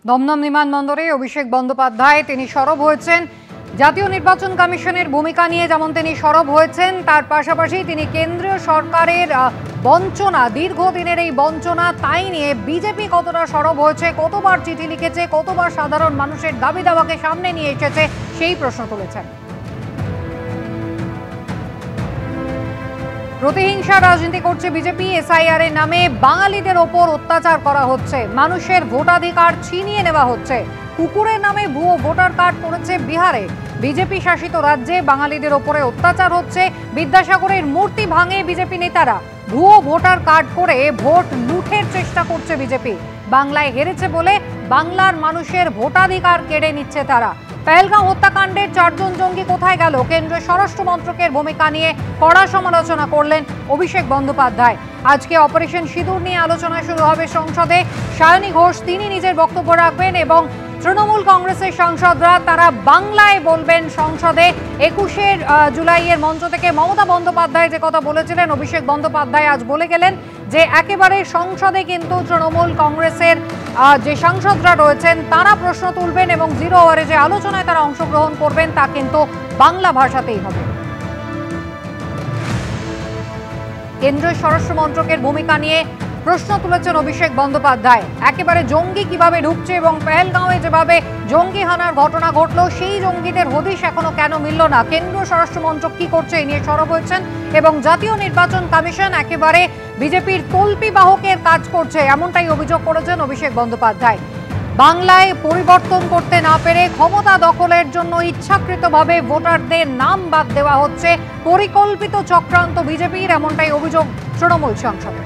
দমদম বিমানবন্দরে অভিষেক বন্দ্যোপাধ্যায় তিনি সরব হয়েছেন জাতীয় নির্বাচন কমিশনের ভূমিকা নিয়ে, যেমন তিনি সরব হয়েছেন, তার পাশাপাশি তিনি কেন্দ্রীয় সরকারের বঞ্চনা, দীর্ঘদিনের এই বঞ্চনা, তাই নিয়ে বিজেপি কতটা সরব হয়েছে, কতবার চিঠি লিখেছে, কতবার সাধারণ মানুষের দাবি দাওয়াকে সামনে নিয়ে এসেছে, সেই প্রশ্ন তুলেছেন। প্রতিহিংসা রাজনীতি করছে বিজেপি। এসআইআর এর নামে বাঙালিদের ওপর অত্যাচার করা হচ্ছে, মানুষের ভোটাধিকার ছিনিয়ে নেওয়া হচ্ছে। কুকুরের নামে ভুয়ো ভোটার কার্ড করেছে বিহারে। বিজেপি শাসিত রাজ্যে বাঙালিদের ওপরে অত্যাচার হচ্ছে। বিদ্যাসাগরের মূর্তি ভাঙে বিজেপি নেতারা, ভুয়ো ভোটার কার্ড করে ভোট লুঠের চেষ্টা করছে বিজেপি। বাংলায় হেরেছে বলে বাংলার মানুষের ভোটাধিকার কেড়ে নিচ্ছে তারা। পেহেলগাঁও হত্যাকাণ্ডের 4 জন জঙ্গি কোথায় গেল? কেন্দ্রীয় স্বরাষ্ট্র মন্ত্রকের ভূমিকা নিয়ে কড়া সমালোচনা করলেন অভিষেক বন্দ্যোপাধ্যায়। আজকে অপারেশন সিঁদুর নিয়ে আলোচনা শুরু হবে সংসদে। সায়নী ঘোষ তিনি নিজের বক্তব্য রাখবেন এবং তৃণমূল কংগ্রেসের সাংসদরা তারা বাংলায় বলবেন সংসদে। 21 জুলাইয়ের মঞ্চ থেকে মমতা বন্দ্যোপাধ্যায় যে কথা বলেছিলেন, অভিষেক বন্দ্যোপাধ্যায় আজ বলে গেলেন যে একেবারে সংসদে কিন্তু তৃণমূল কংগ্রেসের যে সাংসদরা রয়েছেন তারা প্রশ্ন তুলবেন এবং 0 আওয়ারে যে আলোচনায় তারা অংশগ্রহণ করবেন তা কিন্তু বাংলা ভাষাতেই হবে। কেন্দ্রীয় স্বরাষ্ট্র মন্ত্রকের ভূমিকা নিয়ে প্রশ্ন তুলেছেন অভিষেক বন্দ্যোপাধ্যায়। একেবারে জঙ্গি কিভাবে ঢুকছে এবং পেহেলগাঁওয়ে যেভাবে জঙ্গি হানার ঘটনা ঘটলো, সেই জঙ্গিদের হদিশ এখনো কেন মিলল না, কেন্দ্রীয় স্বরাষ্ট্র মন্ত্রক কি করছে এই নিয়ে সরব হয়েছেন। এবং জাতীয় নির্বাচন কমিশন একেবারে বিজেপির তল্পি বাহকের কাজ করছে, এমনটাই অভিযোগ করেছেন অভিষেক বন্দ্যোপাধ্যায়। বাংলায় পরিবর্তন করতে না পেরে ক্ষমতা দখলের জন্য ইচ্ছাকৃতভাবে ভোটারদের নাম বাদ দেওয়া হচ্ছে, পরিকল্পিত চক্রান্ত বিজেপির, এমনটাই অভিযোগ তৃণমূল সাংসদের।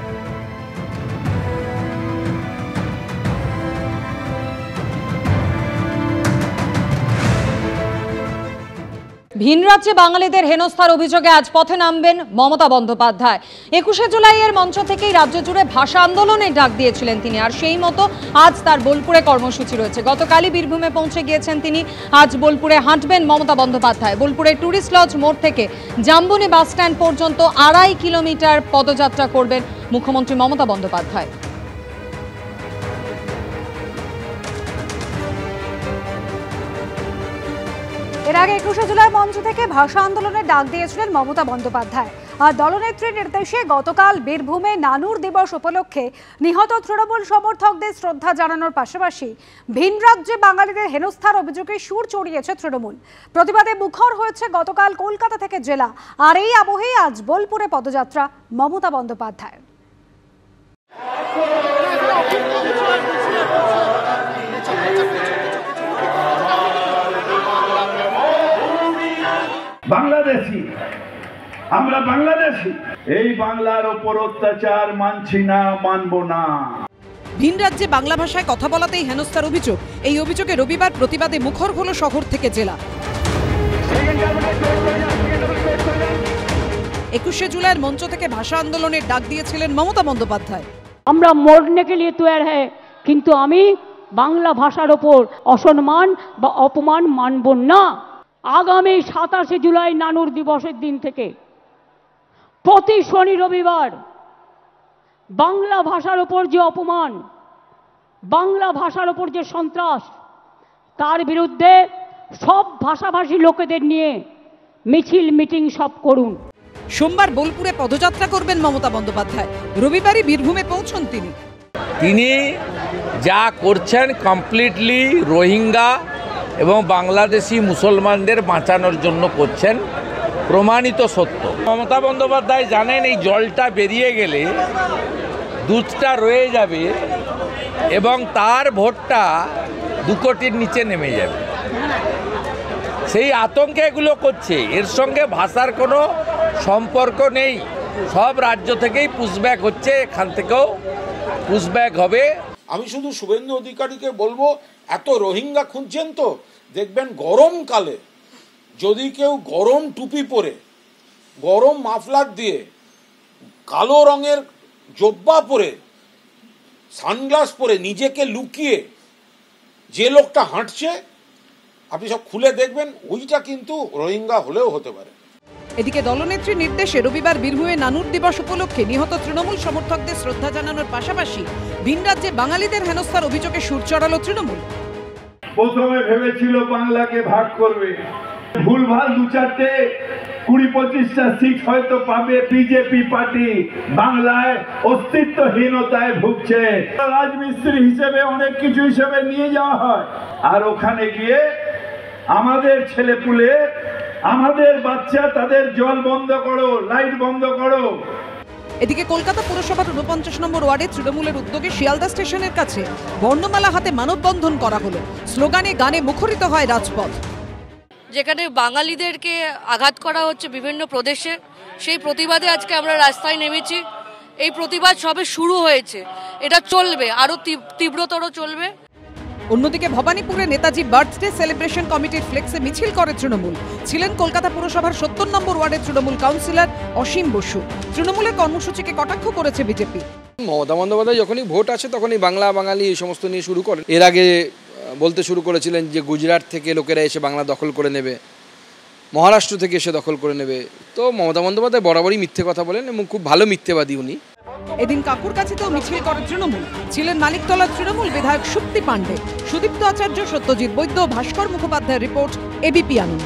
ভিন রাজ্যে বাঙালিদের হেনস্থার অভিযোগে আজ পথে নামবেন মমতা বন্দ্যোপাধ্যায়। 21 জুলাইয়ের মঞ্চ থেকেই রাজ্য জুড়ে ভাষা আন্দোলনের ডাক দিয়েছিলেন তিনি, আর সেই মতো আজ তার বোলপুরে কর্মসূচি রয়েছে। গতকালই বীরভূমে পৌঁছে গিয়েছেন তিনি, আজ বোলপুরে হাঁটবেন মমতা বন্দ্যোপাধ্যায়। বোলপুরের টুরিস্ট লজ মোড় থেকে জাম্বুনি বাস স্ট্যান্ড পর্যন্ত 2.5 কিলোমিটার পদযাত্রা করবেন মুখ্যমন্ত্রী মমতা বন্দ্যোপাধ্যায়। এর আগে 21 জুলাই মঞ্চ থেকে ভাষা আন্দোলনের ডাক দিয়েছিলেন মমতা বন্দ্যোপাধ্যায়। আর দলনেত্রীর নির্দেশে গতকাল বীরভূমে নানুর দিবস উপলক্ষে নিহত তৃণমূল সমর্থকদের শ্রদ্ধা জানানোর পাশাপাশি ভিন রাজ্যে বাঙালিদের হেনস্থার অভিযোগে সুর চড়িয়েছে তৃণমূল। প্রতিবাদে মুখর হয়েছে গতকাল কলকাতা থেকে জেলা। আর এই আবহেই আজ বোলপুরে পদযাত্রা মমতা বন্দ্যোপাধ্যায়। বাংলাদেশি, আমরা বাংলাদেশি, এই বাংলার ওপর অত্যাচার মানছি না, মানব না। ভিন রাজ্যে বাংলা ভাষায় কথা বলাতেই হেনস্থার অভিযোগ। এই অভিযোগে রবিবার প্রতিবাদে মুখর হলো শহর থেকে জেলা। 21 জুলাইয়ের মঞ্চ থেকে ভাষা আন্দোলনের ডাক দিয়েছিলেন মমতা বন্দ্যোপাধ্যায়। আমরা মরনে কে লিয়ে তৈয়ার হ্যায়, কিন্তু আমি বাংলা ভাষার ওপর অসম্মান বা অপমান মানব না। আগামী 27 জুলাই নানুর দিবসের দিন থেকে প্রতি শনি রবিবার বাংলা ভাষার ওপর যে অপমান, বাংলা ভাষার ওপর যে সন্ত্রাস, তার বিরুদ্ধে সব ভাষাভাষী লোকেদের নিয়ে মিছিল মিটিং সব করুন। সোমবার বোলপুরে পদযাত্রা করবেন মমতা বন্দ্যোপাধ্যায়। রবিবারই বীরভূমে পৌঁছন তিনি। তিনি যা করছেন কমপ্লিটলি রোহিঙ্গা এবং বাংলাদেশি মুসলমানদের বাঁচানোর জন্য করছেন, প্রমাণিত সত্য। মমতা বন্দ্যোপাধ্যায় জানেন এই জলটা বেরিয়ে গেলে দুধটা রয়ে যাবে এবং তার ভোটটা 2 কোটির নিচে নেমে যাবে। সেই আতঙ্কে এগুলো করছে, এর সঙ্গে ভাষার কোনো সম্পর্ক নেই। সব রাজ্য থেকেই পুশব্যাক হচ্ছে, এখান থেকেও পুশব্যাক হবে। আমি শুধু শুভেন্দু অধিকারীকে বলবো, এত রোহিঙ্গা খুঁজছেন তো দেখবেন গরমকালে যদি কেউ গরম টুপি পরে, গরম মাফলার দিয়ে, কালো রঙের জব্বা পরে, সানগ্লাস পরে নিজেকে লুকিয়ে যে লোকটা হাঁটছে, আপনি সব খুলে দেখবেন ওইটা কিন্তু রোহিঙ্গা হলেও হতে পারে। এদিকে দলনেত্রীর নির্দেশে রবিবার বীরভূমে নানুর দিবস উপলক্ষে নিহত তৃণমূল সমর্থকদের শ্রদ্ধা জানানোর পাশাপাশি ভিন রাজ্যে বাঙালিদের হেনস্থার অভিযোগে সুর চড়ালো তৃণমূল। প্রথমে ভেবেছিল বাংলাকে ভাগ করবে, ভুলভাল 2-4টে 20-25টা সিট হয়তো পাবে বিজেপি পার্টি। বাংলায় অস্তিত্বহীনতায় ভুগছে। রাজমিস্ত্রি হিসেবে অনেক কিছু হিসেবে নিয়ে যাওয়া হয়, আর ওখানে গিয়ে আমাদের ছেলেপুলে, আমাদের বাচ্চা, তাদের জল বন্ধ করো, লাইট বন্ধ করো। এদিকে কলকাতা পুরসভার 49 নম্বর ওয়ার্ডে তৃণমূলের উদ্যোগে শিয়ালদা স্টেশনের কাছে বর্ণমালা হাতে মানববন্ধন করা হলো। স্লোগানে গানে মুখরিত হয় রাজপথ। যেখানে বাঙালিদেরকে আঘাত করা হচ্ছে বিভিন্ন প্রদেশে, সেই প্রতিবাদে আজকে আমরা রাস্তায় নেমেছি। এই প্রতিবাদ সবে শুরু হয়েছে, এটা চলবে, আরো তীব্রতর চলবে। অন্যদিকে ভবানীপুরে নেতাজি বার্থডে সেলিব্রেশন কমিটির ফ্লেক্সে মিছিল করে তৃণমূল। ছিলেন কলকাতা পুরসভার 70 নম্বর ওয়ার্ডের তৃণমূল কাউন্সিলর অসীম বসু। তৃণমূলের কর্মসূচিকে কটাক্ষ করেছে বিজেপি। মমতা বন্দ্যোপাধ্যায় যখনই ভোট আসে তখনই বাংলা বাঙালি এই সমস্ত নিয়ে শুরু করেন। এর আগে বলতে শুরু করেছিলেন যে গুজরাট থেকে লোকেরা এসে বাংলা দখল করে নেবে, মহারাষ্ট্র থেকে এসে দখল করে নেবে। তো মমতা বন্দ্যোপাধ্যায় বরাবরই মিথ্যে কথা বলেন এবং খুব ভালো মিথ্যেবাদী উনি। এদিন কাকুরকাছিতেও মিছিল করে তৃণমূল। ছিলেন মানিকতলার তৃণমূল বিধায়ক সুপ্তি পাণ্ডে, সুদীপ্ত আচার্য, সত্যজিৎ বৈদ্য, ভাস্কর মুখোপাধ্যায়ের রিপোর্ট, এবিপি আনন্দ।